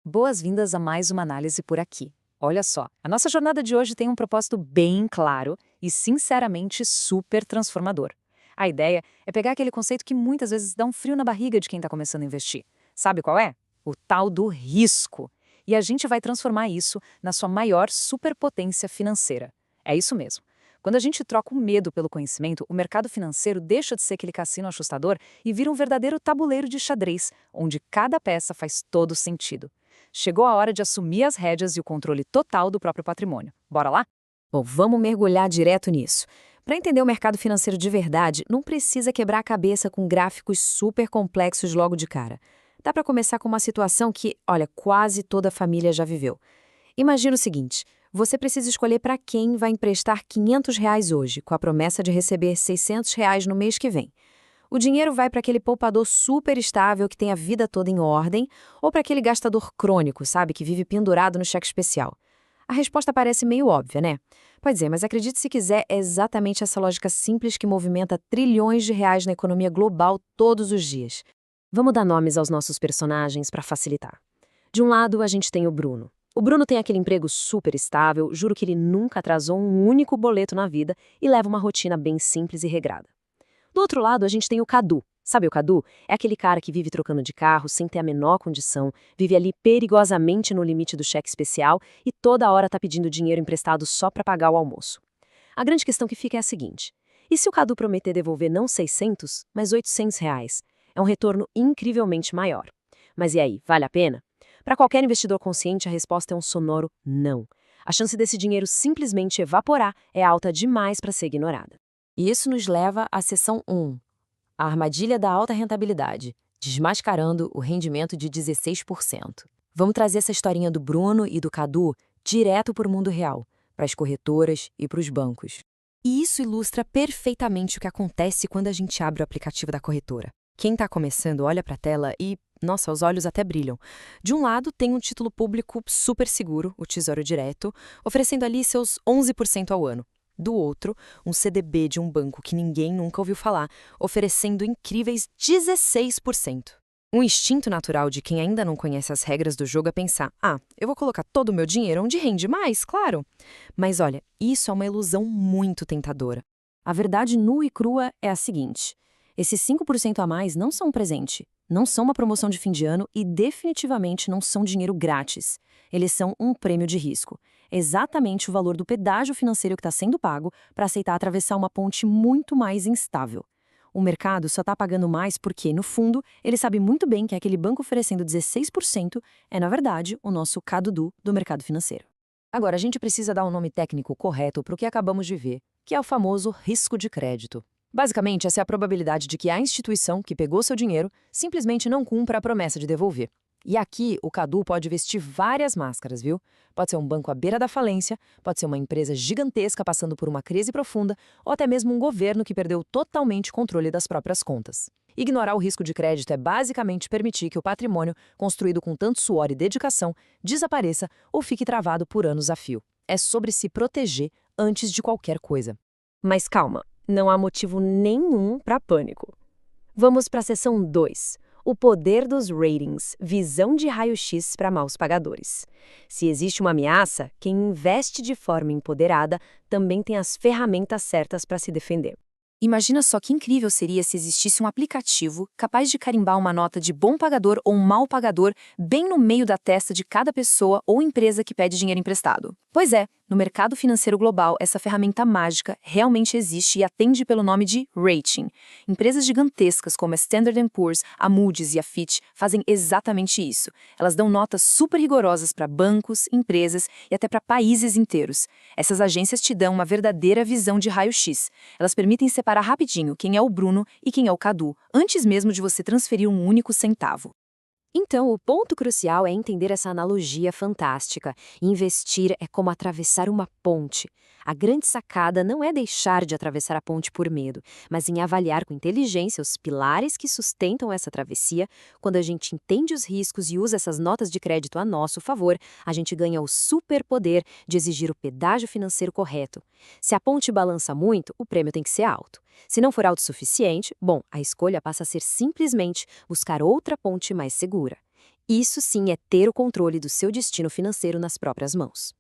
Boas-vindas a mais uma análise por aqui. Olha só, a nossa jornada de hoje tem um propósito bem claro e, sinceramente, super transformador. A ideia é pegar aquele conceito que muitas vezes dá um frio na barriga de quem está começando a investir. Sabe qual é? O tal do risco. E a gente vai transformar isso na sua maior superpotência financeira. É isso mesmo. Quando a gente troca o medo pelo conhecimento, o mercado financeiro deixa de ser aquele cassino assustador e vira um verdadeiro tabuleiro de xadrez, onde cada peça faz todo sentido. Chegou a hora de assumir as rédeas e o controle total do próprio patrimônio. Bora lá? Bom, vamos mergulhar direto nisso. Para entender o mercado financeiro de verdade, não precisa quebrar a cabeça com gráficos super complexos logo de cara. Dá para começar com uma situação que, olha, quase toda a família já viveu. Imagina o seguinte: você precisa escolher para quem vai emprestar R$ 500 hoje, com a promessa de receber R$ 600 no mês que vem. O dinheiro vai para aquele poupador super estável que tem a vida toda em ordem ou para aquele gastador crônico, sabe, que vive pendurado no cheque especial? A resposta parece meio óbvia, né? Pode dizer, mas acredite se quiser, é exatamente essa lógica simples que movimenta trilhões de reais na economia global todos os dias. Vamos dar nomes aos nossos personagens para facilitar. De um lado, a gente tem o Bruno. O Bruno tem aquele emprego super estável, juro que ele nunca atrasou um único boleto na vida e leva uma rotina bem simples e regrada. Do outro lado, a gente tem o Cadu. Sabe o Cadu? É aquele cara que vive trocando de carro sem ter a menor condição, vive ali perigosamente no limite do cheque especial e toda hora tá pedindo dinheiro emprestado só para pagar o almoço. A grande questão que fica é a seguinte: e se o Cadu prometer devolver não 600, mas R$ 800? É um retorno incrivelmente maior. Mas e aí, vale a pena? Para qualquer investidor consciente, a resposta é um sonoro não. A chance desse dinheiro simplesmente evaporar é alta demais para ser ignorada. E isso nos leva à seção 1, a armadilha da alta rentabilidade, desmascarando o rendimento de 16%. Vamos trazer essa historinha do Bruno e do Cadu direto para o mundo real, para as corretoras e para os bancos. E isso ilustra perfeitamente o que acontece quando a gente abre o aplicativo da corretora. Quem está começando olha para a tela e, nossa, os olhos até brilham. De um lado, tem um título público super seguro, o Tesouro Direto, oferecendo ali seus 11% ao ano. Do outro, um CDB de um banco que ninguém nunca ouviu falar, oferecendo incríveis 16%. Um instinto natural de quem ainda não conhece as regras do jogo é pensar: eu vou colocar todo o meu dinheiro onde rende mais, claro. Mas olha, isso é uma ilusão muito tentadora. A verdade nua e crua é a seguinte: esses 5% a mais não são um presente, não são uma promoção de fim de ano e definitivamente não são dinheiro grátis. Eles são um prêmio de risco. Exatamente o valor do pedágio financeiro que está sendo pago para aceitar atravessar uma ponte muito mais instável. O mercado só está pagando mais porque, no fundo, ele sabe muito bem que aquele banco oferecendo 16% é, na verdade, o nosso Cadudu do mercado financeiro. Agora, a gente precisa dar um nome técnico correto para o que acabamos de ver, que é o famoso risco de crédito. Basicamente, essa é a probabilidade de que a instituição que pegou seu dinheiro simplesmente não cumpra a promessa de devolver. E aqui, o Cadu pode vestir várias máscaras, viu? Pode ser um banco à beira da falência, pode ser uma empresa gigantesca passando por uma crise profunda, ou até mesmo um governo que perdeu totalmente o controle das próprias contas. Ignorar o risco de crédito é basicamente permitir que o patrimônio, construído com tanto suor e dedicação, desapareça ou fique travado por anos a fio. É sobre se proteger antes de qualquer coisa. Mas calma, não há motivo nenhum para pânico. Vamos para a seção 2. O poder dos ratings, visão de raio-x para maus pagadores. Se existe uma ameaça, quem investe de forma empoderada também tem as ferramentas certas para se defender. Imagina só que incrível seria se existisse um aplicativo capaz de carimbar uma nota de bom pagador ou um mau pagador bem no meio da testa de cada pessoa ou empresa que pede dinheiro emprestado. Pois é, no mercado financeiro global, essa ferramenta mágica realmente existe e atende pelo nome de rating. Empresas gigantescas como a Standard & Poor's, a Moody's e a Fitch fazem exatamente isso. Elas dão notas super rigorosas para bancos, empresas e até para países inteiros. Essas agências te dão uma verdadeira visão de raio-x. Elas permitem separar rapidinho quem é o Bruno e quem é o Cadu, antes mesmo de você transferir um único centavo. Então, o ponto crucial é entender essa analogia fantástica. Investir é como atravessar uma ponte. A grande sacada não é deixar de atravessar a ponte por medo, mas em avaliar com inteligência os pilares que sustentam essa travessia. Quando a gente entende os riscos e usa essas notas de crédito a nosso favor, a gente ganha o superpoder de exigir o pedágio financeiro correto. Se a ponte balança muito, o prêmio tem que ser alto. Se não for alto o suficiente, bom, a escolha passa a ser simplesmente buscar outra ponte mais segura. Isso sim é ter o controle do seu destino financeiro nas próprias mãos.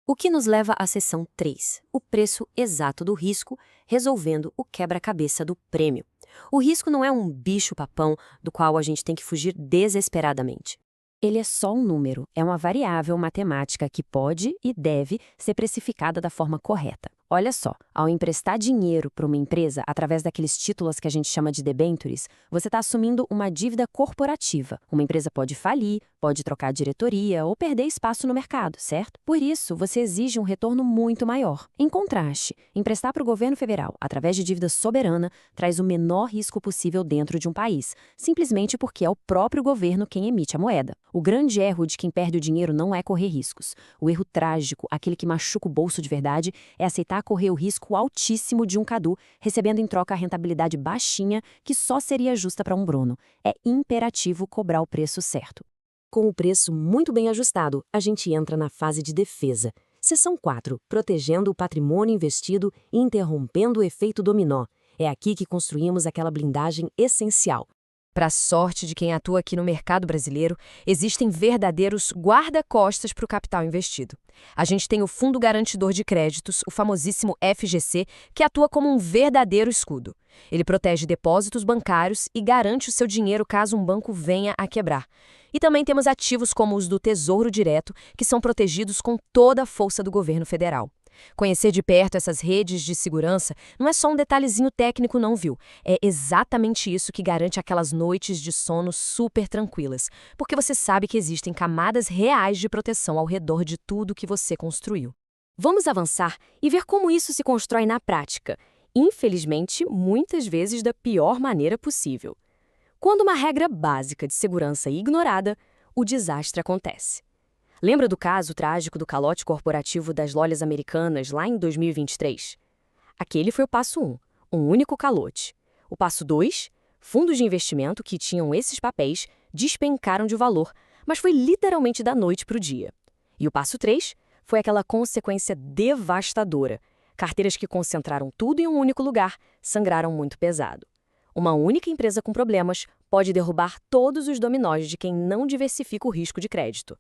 O que nos leva à seção 3, o preço exato do risco, resolvendo o quebra-cabeça do prêmio. O risco não é um bicho-papão do qual a gente tem que fugir desesperadamente. Ele é só um número, é uma variável matemática que pode e deve ser precificada da forma correta. Olha só, ao emprestar dinheiro para uma empresa através daqueles títulos que a gente chama de debêntures, você está assumindo uma dívida corporativa. Uma empresa pode falir, pode trocar diretoria ou perder espaço no mercado, certo? Por isso, você exige um retorno muito maior. Em contraste, emprestar para o governo federal através de dívida soberana traz o menor risco possível dentro de um país, simplesmente porque é o próprio governo quem emite a moeda. O grande erro de quem perde o dinheiro não é correr riscos. O erro trágico, aquele que machuca o bolso de verdade, é aceitar correr o risco altíssimo de um Cadu, recebendo em troca a rentabilidade baixinha que só seria justa para um Bruno. É imperativo cobrar o preço certo. Com o preço muito bem ajustado, a gente entra na fase de defesa. Seção 4, protegendo o patrimônio investido e interrompendo o efeito dominó. É aqui que construímos aquela blindagem essencial. Para a sorte de quem atua aqui no mercado brasileiro, existem verdadeiros guarda-costas para o capital investido. A gente tem o Fundo Garantidor de Créditos, o famosíssimo FGC, que atua como um verdadeiro escudo. Ele protege depósitos bancários e garante o seu dinheiro caso um banco venha a quebrar. E também temos ativos como os do Tesouro Direto, que são protegidos com toda a força do governo federal. Conhecer de perto essas redes de segurança não é só um detalhezinho técnico não, viu? É exatamente isso que garante aquelas noites de sono super tranquilas, porque você sabe que existem camadas reais de proteção ao redor de tudo que você construiu. Vamos avançar e ver como isso se constrói na prática. Infelizmente, muitas vezes da pior maneira possível. Quando uma regra básica de segurança é ignorada, o desastre acontece. Lembra do caso trágico do calote corporativo das lojas americanas lá em 2023? Aquele foi o passo 1, um único calote. O passo 2, fundos de investimento que tinham esses papéis despencaram de valor, mas foi literalmente da noite para o dia. E o passo 3 foi aquela consequência devastadora. Carteiras que concentraram tudo em um único lugar sangraram muito pesado. Uma única empresa com problemas pode derrubar todos os dominós de quem não diversifica o risco de crédito.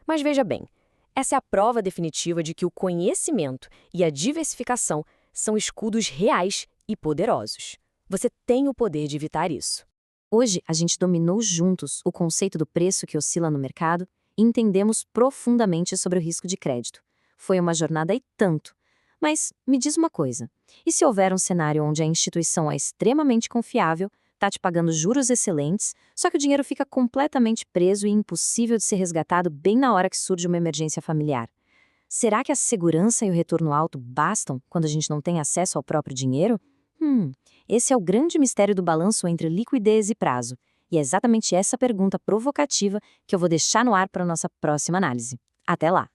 Mas veja bem, essa é a prova definitiva de que o conhecimento e a diversificação são escudos reais e poderosos. Você tem o poder de evitar isso. Hoje, a gente dominou juntos o conceito do preço que oscila no mercado e entendemos profundamente sobre o risco de crédito. Foi uma jornada e tanto. Mas me diz uma coisa, e se houver um cenário onde a instituição é extremamente confiável, está te pagando juros excelentes, só que o dinheiro fica completamente preso e impossível de ser resgatado bem na hora que surge uma emergência familiar? Será que a segurança e o retorno alto bastam quando a gente não tem acesso ao próprio dinheiro? Esse é o grande mistério do balanço entre liquidez e prazo. E é exatamente essa pergunta provocativa que eu vou deixar no ar para a nossa próxima análise. Até lá!